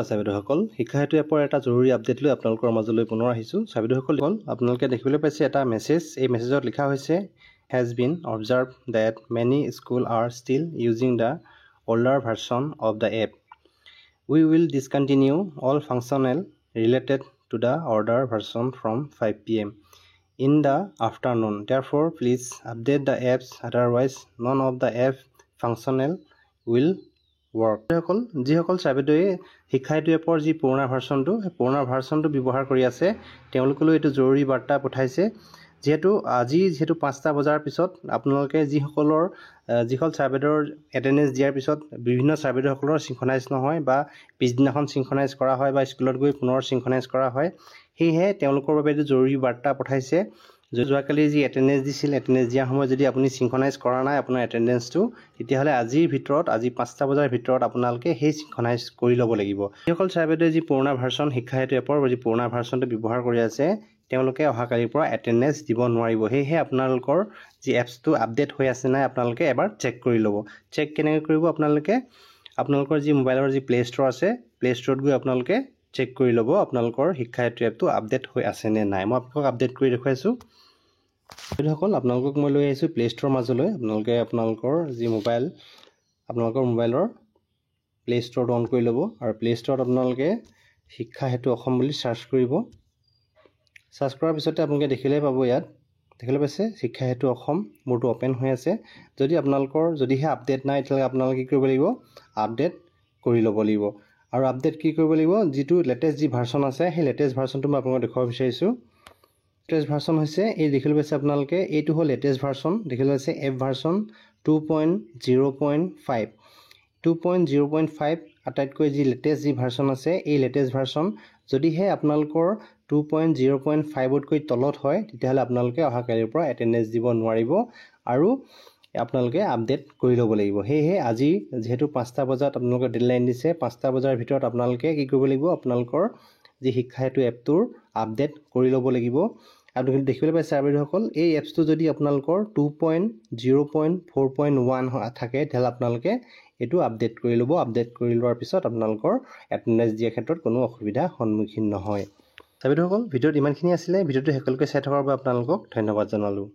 ছাত্ৰছাত্ৰীসকল শিক্ষাহেতু এপৰ এটা জৰুৰী আপডেট লৈ আপোনালোকৰ মাজলৈ পুনৰ আহিছোঁ। ছাত্ৰছাত্ৰীসকল আপোনালোকে দেখিবলৈ পাইছে এটা মেছেজ। এই মেছেজত লিখা হৈছে has been observed that many schools are still using the older version of the app. We will discontinue all functional related to the older version from 5 p.m. in the afternoon. Therefore, please update the apps. Otherwise, none of the app functional will work. যিসকল ছাত্ৰছাত্ৰীয়ে শিক্ষাহেতু এপৰ যি পুৰণা ভাৰ্চনটো সেই পুৰণা ভাৰ্চনটো ব্যৱহাৰ কৰি আছে তেওঁলোকলৈ এইটো জৰুৰী বাৰ্তা পঠাইছে। যিহেতু 5টা বজাৰ পিছত আপোনালোকে যিসকল ছাৰ্ভেৰ এটেণ্ডেঞ্চ দিয়াৰ পিছত বিভিন্ন ছাৰ্ভেৰসকলৰ সিংক্ৰনাইজ নহয় বা পিছদিনাখন সিংক্ৰনাইজ কৰা হয় বা স্কুলত গৈ পুনৰ সিংক্ৰনাইজ কৰা হয়, সেয়েহে তেওঁলোকৰ বাবে এইটো জৰুৰী বাৰ্তা পঠাইছে। যোৱাকালি যি এটেণ্ডেঞ্চ দিছিল, এটেণ্ডেঞ্চ দিয়াৰ সময়ত যদি আপুনি সিংক্ৰনাইজ কৰা নাই আপোনাৰ এটেণ্ডেঞ্চটো, তেতিয়াহ'লে আজি 5টা বজাৰ ভিতৰত আপোনালোকে সেই সিংক্ৰনাইজ কৰি ল'ব লাগিব। যিসকল ছাৰ্ভেটোৱে যি পুৰণা ভাৰ্চন শিক্ষাহেতু এপৰ যি পুৰণা ভাৰ্চনটো ব্যৱহাৰ কৰি আছে তেওঁলোকে অহাকালিৰ পৰা এটেণ্ডেঞ্চ দিব নোৱাৰিব। সেয়েহে আপোনালোকৰ যি এপছটো আপডেট হৈ আছে নাই আপোনালোকে এবাৰ চেক কৰি ল'ব। চেক কেনেকৈ কৰিব? আপোনালোকৰ যি মোবাইলৰ যি প্লে ষ্ট'ৰ আছে, প্লে ষ্ট'ৰত গৈ আপোনালোকে চেক কৰি ল'ব আপোনালোকৰ শিক্ষাহেতু এপটো আপডেট হৈ আছে নে নাই। মই আপোনালোকক আপডেট কৰি দেখুৱাইছোঁ। ছাত্ৰছাত্ৰীসকল আপোনালোকক মই লৈ আহিছোঁ প্লে ষ্ট'ৰৰ মাজলৈ। আপোনালোকৰ মোবাইলৰ প্লে ষ্ট'ৰটো অন কৰি ল'ব আৰু প্লে ষ্ট'ৰত আপোনালোকে শিক্ষাহেতু অসম বুলি চাৰ্চ কৰিব। চাৰ্চ কৰাৰ পিছতে আপোনালোকে দেখিবলৈ পাব, ইয়াত দেখিবলৈ পাইছে শিক্ষাহেতু অসম মোৰটো অ'পেন হৈ আছে। যদিহে আপডেট নাই তেতিয়াহ'লে আপোনালোকে কি কৰিব লাগিব? আপডেট কৰি ল'ব লাগিব। আৰু আপডেট কি কৰিব লাগিব? যিটো লেটেষ্ট যি ভাৰ্চন আছে সেই লেটেষ্ট ভাৰ্চনটো মই আপোনালোকক দেখুৱাব বিচাৰিছোঁ। লেটেষ্ট ভাৰ্চন হৈছে এই দেখিবলৈ পাইছে আপোনালোকে, এইটো হ'ল লেটেষ্ট ভাৰ্চন। দেখিবলৈ পাইছে এপ ভাৰ্চন 2.0.5 2.0.5 আটাইতকৈ যি লেটেষ্ট যি ভাৰ্চন আছে এই লেটেষ্ট ভাৰ্চন। যদিহে আপোনালোকৰ 2.0.5তকৈ তলত হয় তেতিয়াহ'লে আপোনালোকে অহাকালিৰ পৰা এটেণ্ডেঞ্চ দিব নোৱাৰিব আৰু আপোনালোকে আপডেট কৰি ল'ব লাগিব। সেয়েহে আজি যিহেতু 5টা বজাত আপোনালোকে ডেডলাইন দিছে, 5টা বজাৰ ভিতৰত আপোনালোকে কি কৰিব লাগিব? আপোনালোকৰ যি শিক্ষাহেতু এপটোৰ আপডেট কৰি ল'ব লাগিব। আপোনালোকে দেখিবলৈ পাইছে ছাত্ৰছাত্ৰীসকল, এই এপছটো যদি আপোনালোকৰ 2.0.4.1 থাকে তেতিয়াহ'লে আপোনালোকে এইটো আপডেট কৰি ল'ব। আপডেট কৰি লোৱাৰ পিছত আপোনালোকৰ এটেণ্ডেঞ্চ দিয়াৰ ক্ষেত্ৰত কোনো অসুবিধাৰ সন্মুখীন নহয়। ছাত্ৰছাত্ৰীসকল ভিডিঅ'ত ইমানখিনি আছিলে। ভিডিঅ'টো শেষলৈকে চাই থকাৰ বাবে আপোনালোকক ধন্যবাদ জনালোঁ।